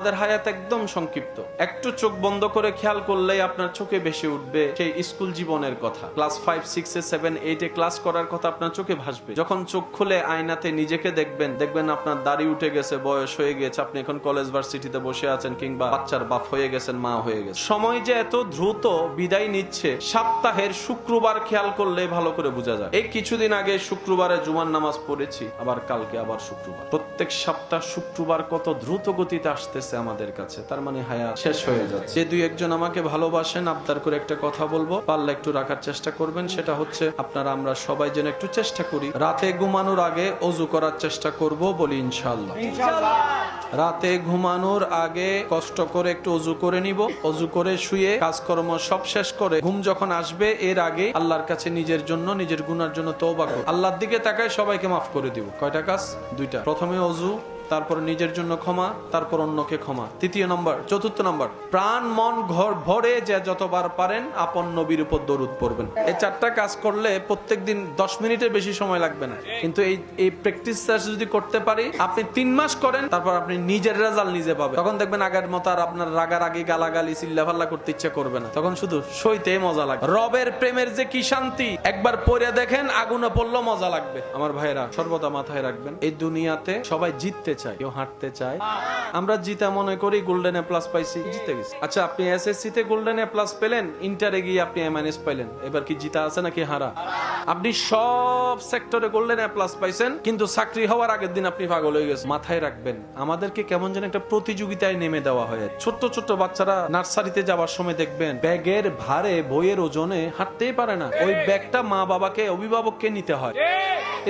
আমাদের হায়াত একদম সংক্ষিপ্ত। একটু চোখ বন্ধ করে খেয়াল করলেই আপনার চোখে ভেসে উঠবে সেই স্কুল জীবনের কথা। ক্লাস 5, 6, 7, 8 ক্লাস করার কথা আপনার চোখে ভাসবে। যখন চোখ খুলে আয়নাতে নিজেকে দেখবেন আপনার দাড়ি উঠে গেছে, বয়স হয়ে গেছে, আপনি এখন কলেজ ভার্সিটিতে বসে আছেন, কিংবা বাচ্চার বাপ হয়ে গেছেন, মা হয়ে গেছে। সময় যে এত দ্রুত বিদায় নিচ্ছে, সপ্তাহের শুক্রবার খেয়াল করলে ভালো করে বোঝা যায়। এই কিছুদিন আগে শুক্রবারে জুমার নামাজ পড়েছি, আবার কালকে আবার শুক্রবার। প্রত্যেক সপ্তাহ শুক্রবার কত দ্রুত গতিতে আসতেছে আমাদের কাছে, তার মানে হায়াত শেষ হয়ে যাচ্ছে। যে দুই একজন আমাকে ভালোবাসেন, আবদার করে একটা কথা বলবো, পারলে একটু রাখার চেষ্টা করবেন। সেটা হচ্ছে, আপনারা আমরা সবাই যেন একটু চেষ্টা করি রাতে ঘুমানোর আগে ওযু করার চেষ্টা করব, বলি ইনশাআল্লাহ। রাতে ঘুমানোর আগে কষ্ট করে একটু ওযু করে নিব, ওযু করে শুয়ে কাজকর্ম সব শেষ করে ঘুম যখন আসবে, এর আগে আল্লাহর কাছে নিজের জন্য, নিজের গুনার জন্য তওবা করব। আল্লাহর দিকে তাকায় সবাইকে মাফ করে দিব। কয়টা কাজ? দুইটা। প্রথমে ওযু, তারপর নিজের জন্য ক্ষমা, তারপর অন্যকে ক্ষমা। চতুর্থ নম্বর, প্রাণ মন ঘর ভরে যে যতবার পারেন আপন নবীর উপর দরুদ পড়বেন। এই চারটা কাজ করলে প্রত্যেকদিন 10 মিনিটের বেশি সময় লাগবে না। কিন্তু এই প্র্যাকটিস যদি করতে পারি, আপনি 3 মাস করেন, তারপর আপনি নিজের রেজাল্ট নিজে পাবেন। তখন দেখবেন আগের মতো আর আপনার রাগারাগি, গালাগালি, চিল্লাফাল্লা করতে ইচ্ছা করবে না। তখন শুধু সইতে মজা লাগবে। রবের প্রেমের যে কি শান্তি, একবার পড়ে দেখেন, আগুনে পড়লেও মজা লাগবে। আমার ভাইরা, সর্বদা মাথায় রাখবেন, এই দুনিয়াতে সবাই জিততে চায়, কেউ হাঁটতে চায়। আমরা জিতা মনে করি গোল্ডেন এ প্লাস পাইছি, জিতে গেছি। আচ্ছা, আপনি এসএসসি তে গোল্ডেন এ প্লাস পেলেন, ইন্টারে গিয়ে আপনি এমএনএস পাইলেন, এবার কি জিতা আছে নাকি হারা? আপনি সব সেক্টরে গোল্ডেন এ প্লাস পাইছেন, কিন্তু চাকরি হওয়ার আগের দিন আপনি পাগল হয়ে গেছেন। মাথায় রাখবেন, আমাদেরকে কেমন যেন একটা প্রতিযোগিতায় নেমে দেওয়া হয়। ছোট্ট ছোট্ট বাচ্চারা নার্সারিতে যাওয়ার সময় দেখবেন ব্যাগের ভারে, বইয়ের ওজনে হাঁটতেই পারে না। ওই ব্যাগটা মা বাবাকে, অভিভাবককে নিতে হয়।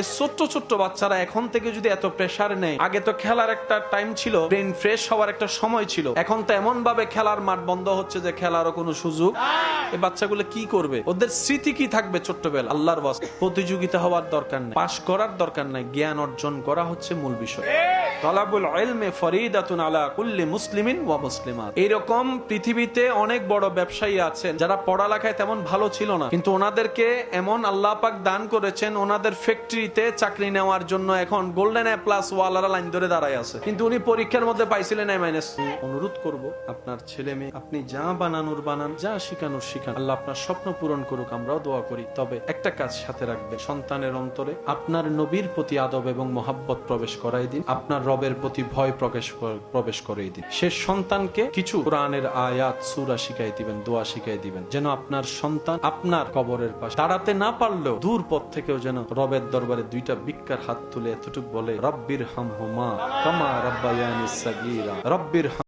এই ছোট্ট ছোট্ট বাচ্চারা এখন থেকে যদি এত প্রেসার নেই, আগে তো খেলার একটা টাইম ছিল, ব্রেন ফ্রেশ হওয়ার একটা সময় ছিল, এখন তো এমন ভাবে খেলার মাঠ বন্ধ হচ্ছে যে খেলারও কোনো সুযোগ। এই বাচ্চাগুলো কি করবে? ওদের স্মৃতি কি থাকবে ছোট্টবেলা? আল্লাহর ওয়াস্তে প্রতিযোগিতা হওয়ার দরকার নাই, পাশ করার দরকার নাই, জ্ঞান অর্জন করা হচ্ছে মূল বিষয়। তালাবুল ইলমি ফরিদাতুন আলা কুল্লি মুসলিমিন ওয়া মুসলিমাত। এরকম পৃথিবীতে অনেক বড় ব্যবসায়ী আছেন যারা পড়ালেখায় তেমন ভালো ছিল না, কিন্তু ওনাদেরকে এমন আল্লাহ পাক দান করেছেন, ওনাদের ফ্যাক্টরিতে চাকরি নেওয়ার জন্য এখন গোল্ডেন এ প্লাস ওয়ালারা লাইন ধরে দাঁড়ায় আছে, কিন্তু উনি পরীক্ষার মধ্যে পাইছিলেন এ মাইনাস। অনুরোধ করব, আপনার ছেলে মেয়ে আপনি যা বানানোর বানান, যা শিখানোর শিখান। আল্লাহ আপনার স্বপ্ন পূরণ করুক, আমরাও দোয়া করি। তবে একটা কাজ সাথে রাখবে, সন্তানের অন্তরে আপনার নবীর প্রতি আদব এবং মহাব্বত প্রবেশ করাই দিন, আপনার রবের প্রতি ভয় প্রবেশ করাই দিন। সে সন্তানকে কিছু কোরআনের আয়াত, সূরা শিখাই দিবেন, দোয়া শিখাই দিবেন, যেন আপনার সন্তান আপনার কবরের পাশে দাঁড়াতে না পারলেও দূর পথ থেকেও যেন রবের দরবারে দুইটা ভিক্ষার হাত তুলে এতটুকু বলে, রব্বির হামহুমা কামা রাব্বায়ানি সাগীরা, রব্বির